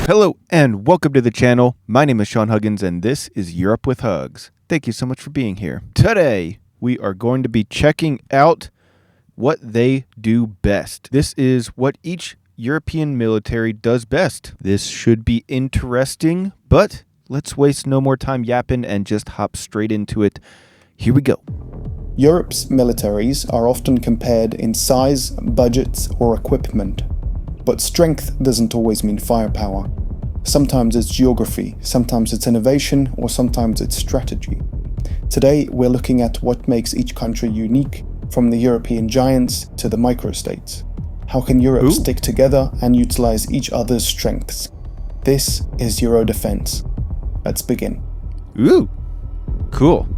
Hello and welcome to the channel. My name is Sean Huggins and this is Europe with Hugs. Thank you so much for being here. Today we are going to be checking out what they do best. This is what each European military does best. This should be interesting, but let's waste no more time yapping and just hop straight into it. Here we go. Europe's militaries are often compared in size, budgets, or equipment. But strength doesn't always mean firepower. Sometimes it's geography, sometimes it's innovation, or sometimes it's strategy. Today, we're looking at what makes each country unique, from the European giants to the microstates. How can Europe stick together and utilize each other's strengths? This is Eurodefense. Let's begin. Ooh, cool.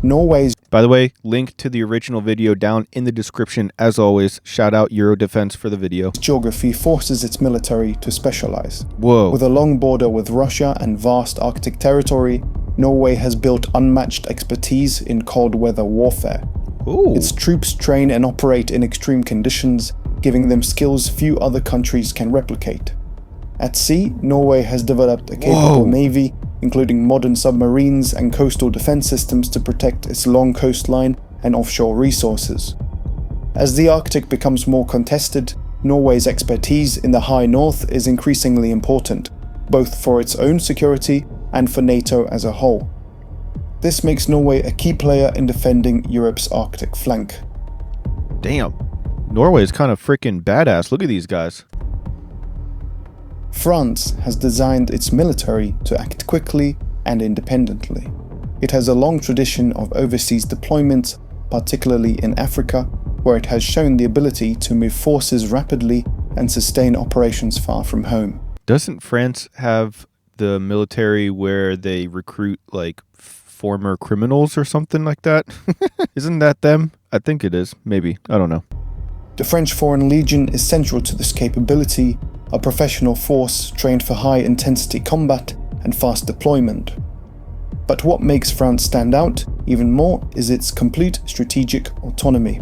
Norway's By the way, link to the original video down in the description. As always, shout out Eurodefense for the video. geography forces its military to specialize. Whoa. With a long border with Russia and vast Arctic territory, Norway has built unmatched expertise in cold weather warfare. Ooh. Its troops train and operate in extreme conditions, giving them skills few other countries can replicate. At sea, Norway has developed a capable navy, including modern submarines and coastal defense systems to protect its long coastline and offshore resources. As the Arctic becomes more contested, Norway's expertise in the high north is increasingly important, both for its own security and for NATO as a whole. This makes Norway a key player in defending Europe's Arctic flank. Damn. Norway is kind of freaking badass. Look at these guys. France has designed its military to act quickly and independently. It has a long tradition of overseas deployments, particularly in Africa, where it has shown the ability to move forces rapidly and sustain operations far from home. Doesn't France have the military where they recruit like former criminals or something like that? Isn't that them? I think it is. Maybe. I don't know. The French Foreign Legion is central to this capability, a professional force trained for high-intensity combat and fast deployment. But what makes France stand out even more is its complete strategic autonomy.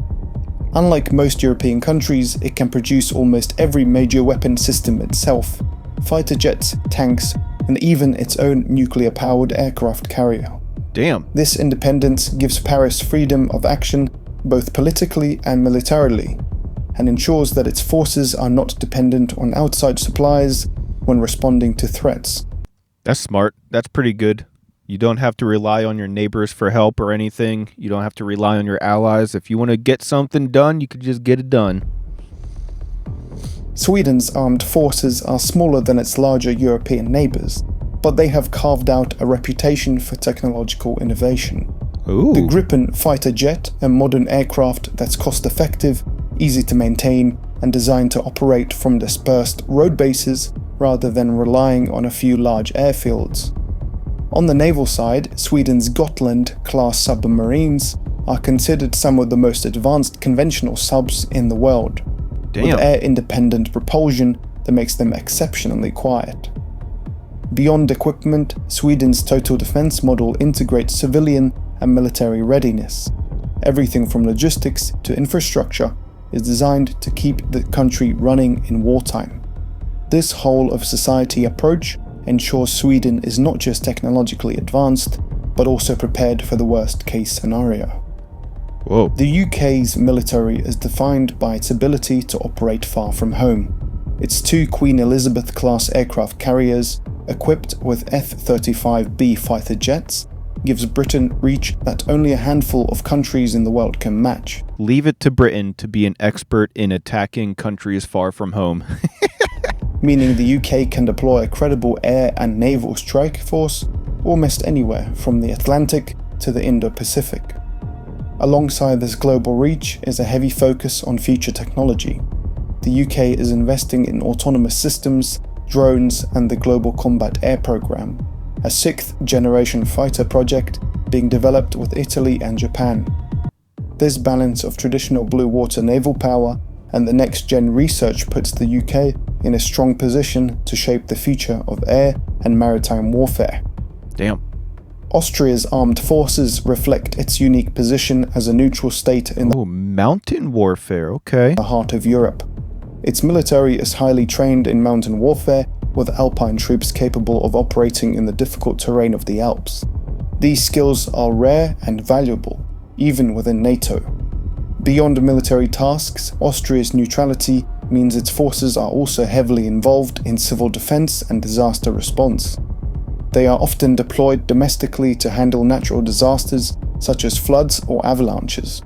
Unlike most European countries, it can produce almost every major weapon system itself: fighter jets, tanks, and even its own nuclear-powered aircraft carrier. Damn. This independence gives Paris freedom of action, both politically and militarily, and ensures that its forces are not dependent on outside supplies when responding to threats. That's smart. That's pretty good. You don't have to rely on your neighbors for help or anything. You don't have to rely on your allies. If you want to get something done, you can just get it done. Sweden's armed forces are smaller than its larger European neighbors, but they have carved out a reputation for technological innovation. Ooh. The Gripen fighter jet, a modern aircraft that's cost-effective, easy to maintain, and designed to operate from dispersed road bases rather than relying on a few large airfields. On the naval side, Sweden's Gotland-class submarines are considered some of the most advanced conventional subs in the world, with air-independent propulsion that makes them exceptionally quiet. Beyond equipment, Sweden's total defense model integrates civilian and military readiness. Everything from logistics to infrastructure is designed to keep the country running in wartime. This whole-of-society approach ensures Sweden is not just technologically advanced, but also prepared for the worst-case scenario. Whoa. The UK's military is defined by its ability to operate far from home. Its two Queen Elizabeth-class aircraft carriers, equipped with F-35B fighter jets, gives Britain reach that only a handful of countries in the world can match. Leave it to Britain to be an expert in attacking countries far from home. Meaning the UK can deploy a credible air and naval strike force almost anywhere from the Atlantic to the Indo-Pacific. Alongside this global reach is a heavy focus on future technology. The UK is investing in autonomous systems, drones, and the Global Combat Air Programme, a sixth-generation fighter project being developed with Italy and Japan. This balance of traditional blue water naval power and the next-gen research puts the UK in a strong position to shape the future of air and maritime warfare. Damn. Austria's armed forces reflect its unique position as a neutral state in the mountain warfare, okay. heart of Europe. Its military is highly trained in mountain warfare, with Alpine troops capable of operating in the difficult terrain of the Alps. These skills are rare and valuable, even within NATO. Beyond military tasks, Austria's neutrality means its forces are also heavily involved in civil defense and disaster response. They are often deployed domestically to handle natural disasters such as floods or avalanches.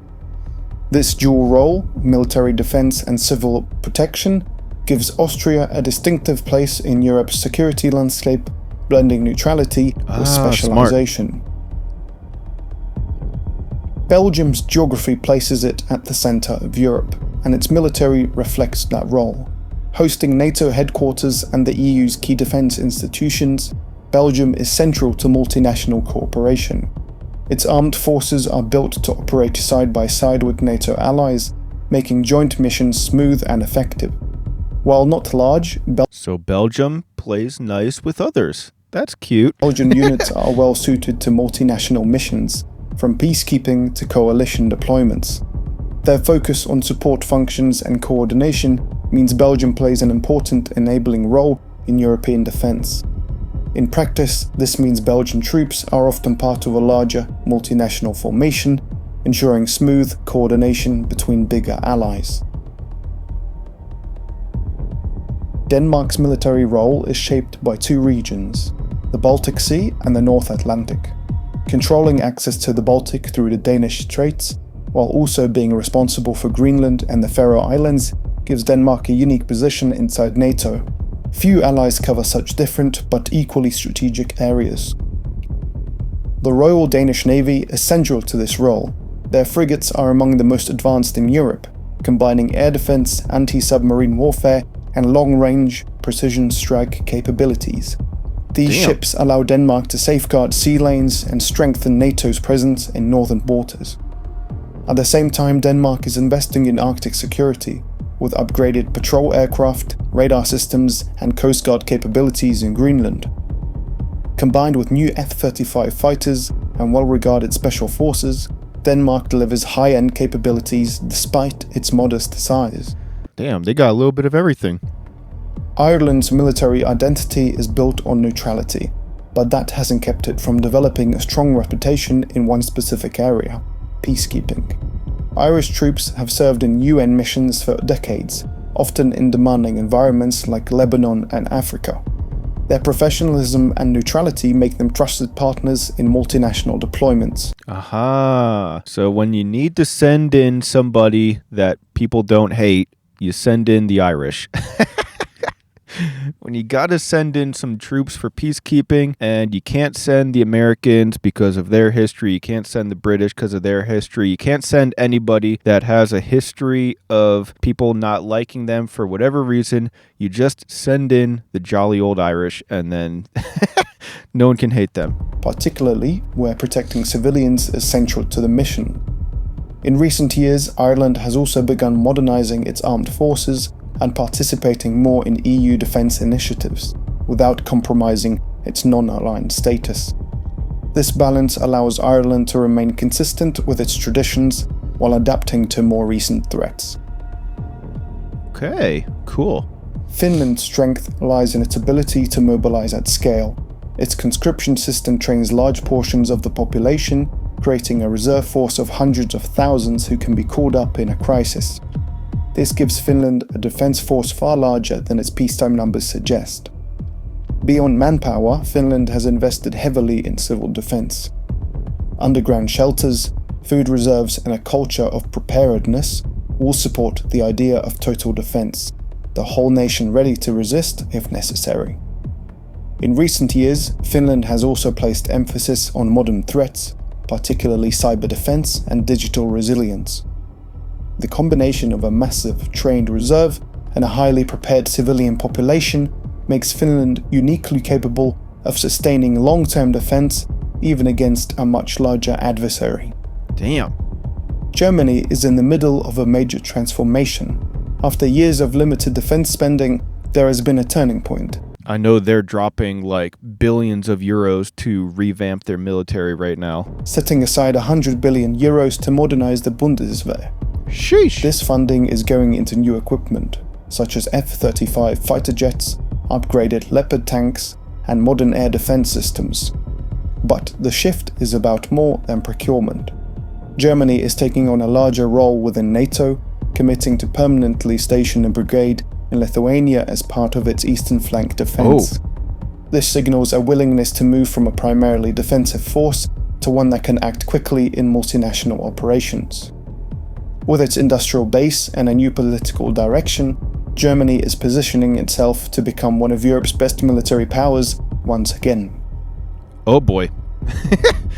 This dual role, military defense and civil protection, gives Austria a distinctive place in Europe's security landscape, blending neutrality with specialization. Belgium's geography places it at the center of Europe, and its military reflects that role. Hosting NATO headquarters and the EU's key defense institutions, Belgium is central to multinational cooperation. Its armed forces are built to operate side by side with NATO allies, making joint missions smooth and effective. While not large, So Belgium plays nice with others. That's cute. Belgian units are well suited to multinational missions, from peacekeeping to coalition deployments. Their focus on support functions and coordination means Belgium plays an important enabling role in European defense. In practice, this means Belgian troops are often part of a larger multinational formation, ensuring smooth coordination between bigger allies. Denmark's military role is shaped by two regions, the Baltic Sea and the North Atlantic. Controlling access to the Baltic through the Danish Straits, while also being responsible for Greenland and the Faroe Islands, gives Denmark a unique position inside NATO. Few allies cover such different but equally strategic areas. The Royal Danish Navy is central to this role. Their frigates are among the most advanced in Europe, combining air defense, anti-submarine warfare, and long-range precision strike capabilities. These ships allow Denmark to safeguard sea lanes and strengthen NATO's presence in northern waters. At the same time, Denmark is investing in Arctic security, with upgraded patrol aircraft, radar systems, and Coast Guard capabilities in Greenland. Combined with new F-35 fighters and well-regarded special forces, Denmark delivers high-end capabilities despite its modest size. Damn, they got a little bit of everything. Ireland's military identity is built on neutrality, but that hasn't kept it from developing a strong reputation in one specific area: peacekeeping. Irish troops have served in UN missions for decades, often in demanding environments like Lebanon and Africa. Their professionalism and neutrality make them trusted partners in multinational deployments. Aha. So when you need to send in somebody that people don't hate, you send in the Irish. When you got to send in some troops for peacekeeping and you can't send the Americans because of their history, you can't send the British because of their history, you can't send anybody that has a history of people not liking them for whatever reason, you just send in the jolly old Irish and then no one can hate them. Particularly where protecting civilians is central to the mission. In recent years, Ireland has also begun modernizing its armed forces and participating more in EU defence initiatives, without compromising its non-aligned status. This balance allows Ireland to remain consistent with its traditions while adapting to more recent threats. Okay, cool. Finland's strength lies in its ability to mobilize at scale. Its conscription system trains large portions of the population, creating a reserve force of hundreds of thousands who can be called up in a crisis. This gives Finland a defense force far larger than its peacetime numbers suggest. Beyond manpower, Finland has invested heavily in civil defense. Underground shelters, food reserves, and a culture of preparedness all support the idea of total defense, the whole nation ready to resist if necessary. In recent years, Finland has also placed emphasis on modern threats, particularly cyber defense and digital resilience. The combination of a massive trained reserve and a highly prepared civilian population makes Finland uniquely capable of sustaining long-term defense even against a much larger adversary. Damn. Germany is in the middle of a major transformation. After years of limited defense spending, there has been a turning point. I know they're dropping like billions of euros to revamp their military right now. Setting aside 100 billion euros to modernize the Bundeswehr. Sheesh. This funding is going into new equipment, such as F-35 fighter jets, upgraded Leopard tanks, and modern air defense systems. But the shift is about more than procurement. Germany is taking on a larger role within NATO, committing to permanently station a brigade in Lithuania as part of its eastern flank defense. This signals a willingness to move from a primarily defensive force to one that can act quickly in multinational operations. With its industrial base and a new political direction, Germany is positioning itself to become one of Europe's best military powers once again. Oh boy.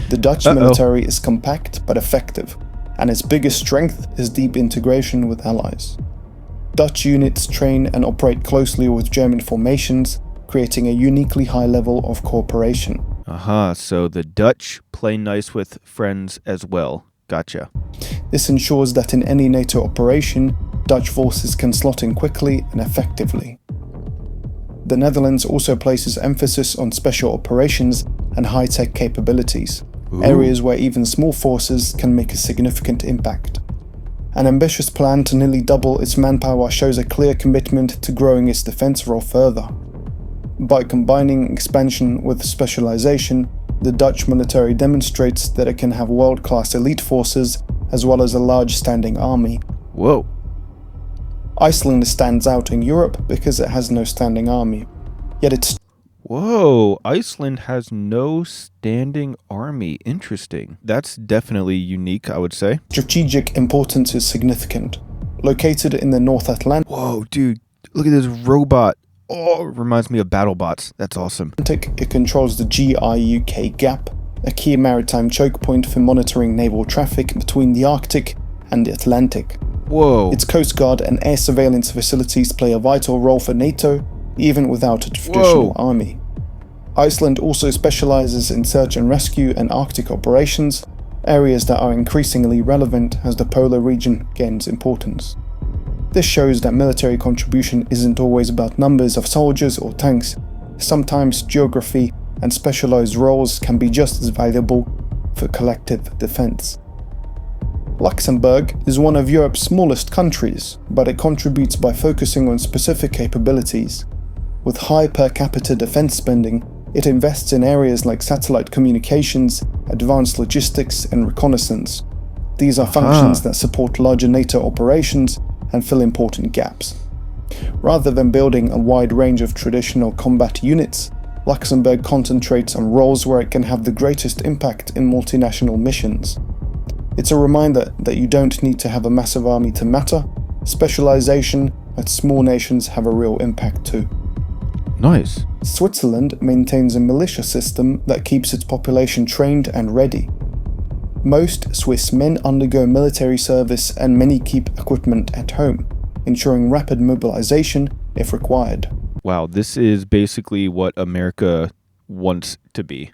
The Dutch military is compact but effective, and its biggest strength is deep integration with allies. Dutch units train and operate closely with German formations, creating a uniquely high level of cooperation. So the Dutch play nice with friends as well. Gotcha. This ensures that in any NATO operation, Dutch forces can slot in quickly and effectively. The Netherlands also places emphasis on special operations and high-tech capabilities, areas where even small forces can make a significant impact. An ambitious plan to nearly double its manpower shows a clear commitment to growing its defense role further. By combining expansion with specialization, the Dutch military demonstrates that it can have world-class elite forces as well as a large standing army. Whoa. Iceland stands out in Europe because it has no standing army, yet its Iceland has no standing army. Interesting. That's definitely unique, I would say. strategic importance is significant. Located in the North Atlantic, Whoa, dude. Look at this robot. Oh, it reminds me of BattleBots. That's awesome. it controls the GI-UK Gap, a key maritime choke point for monitoring naval traffic between the Arctic and the Atlantic. Whoa. Its coast guard and air surveillance facilities play a vital role for NATO, even without a traditional army. Iceland also specializes in search and rescue and Arctic operations, areas that are increasingly relevant as the polar region gains importance. This shows that military contribution isn't always about numbers of soldiers or tanks. Sometimes geography and specialized roles can be just as valuable for collective defense. Luxembourg is one of Europe's smallest countries, but it contributes by focusing on specific capabilities. With high per capita defense spending, it invests in areas like satellite communications, advanced logistics, and reconnaissance. These are functions that support larger NATO operations and fill important gaps. Rather than building a wide range of traditional combat units, Luxembourg concentrates on roles where it can have the greatest impact in multinational missions. It's a reminder that you don't need to have a massive army to matter. Specialization at small nations have a real impact too. Nice. Switzerland maintains a militia system that keeps its population trained and ready. Most Swiss men undergo military service and many keep equipment at home, ensuring rapid mobilization if required. Wow, this is basically what America wants to be,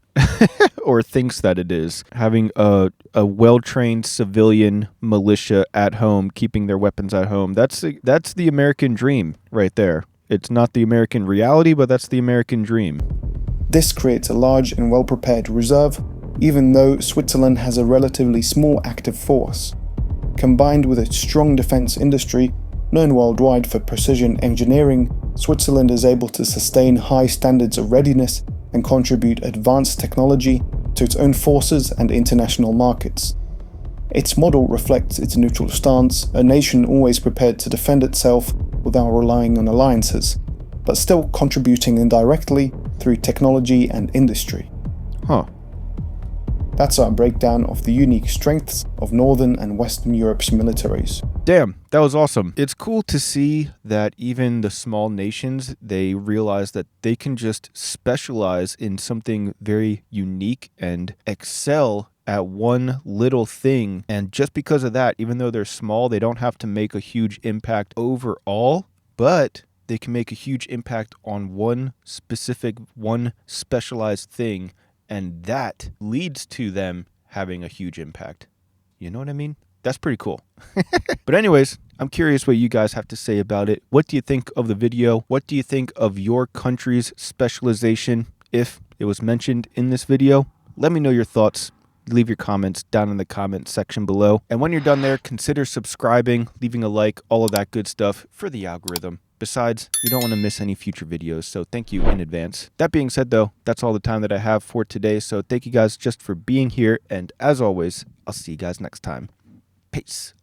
or thinks that it is. Having a well-trained civilian militia at home, keeping their weapons at home. That's the American dream right there. It's not the American reality, but that's the American dream. This creates a large and well-prepared reserve, even though Switzerland has a relatively small active force. Combined with its strong defense industry, known worldwide for precision engineering, Switzerland is able to sustain high standards of readiness and contribute advanced technology to its own forces and international markets. Its model reflects its neutral stance, a nation always prepared to defend itself without relying on alliances, but still contributing indirectly through technology and industry. That's our breakdown of the unique strengths of Northern and Western Europe's militaries. Damn, that was awesome. It's cool to see that even the small nations, they realize that they can just specialize in something very unique and excel at one little thing. And just because of that, even though they're small, they don't have to make a huge impact overall, but they can make a huge impact on one specialized thing. And that leads to them having a huge impact. You know what I mean? That's pretty cool. But anyways, I'm curious what you guys have to say about it. What do you think of the video? What do you think of your country's specialization if it was mentioned in this video? Let me know your thoughts. Leave your comments down in the comment section below. And when you're done there, consider subscribing, leaving a like, all of that good stuff for the algorithm. Besides, you don't want to miss any future videos, so thank you in advance. That being said, though, that's all the time that I have for today, so thank you guys just for being here, and as always, I'll see you guys next time. Peace.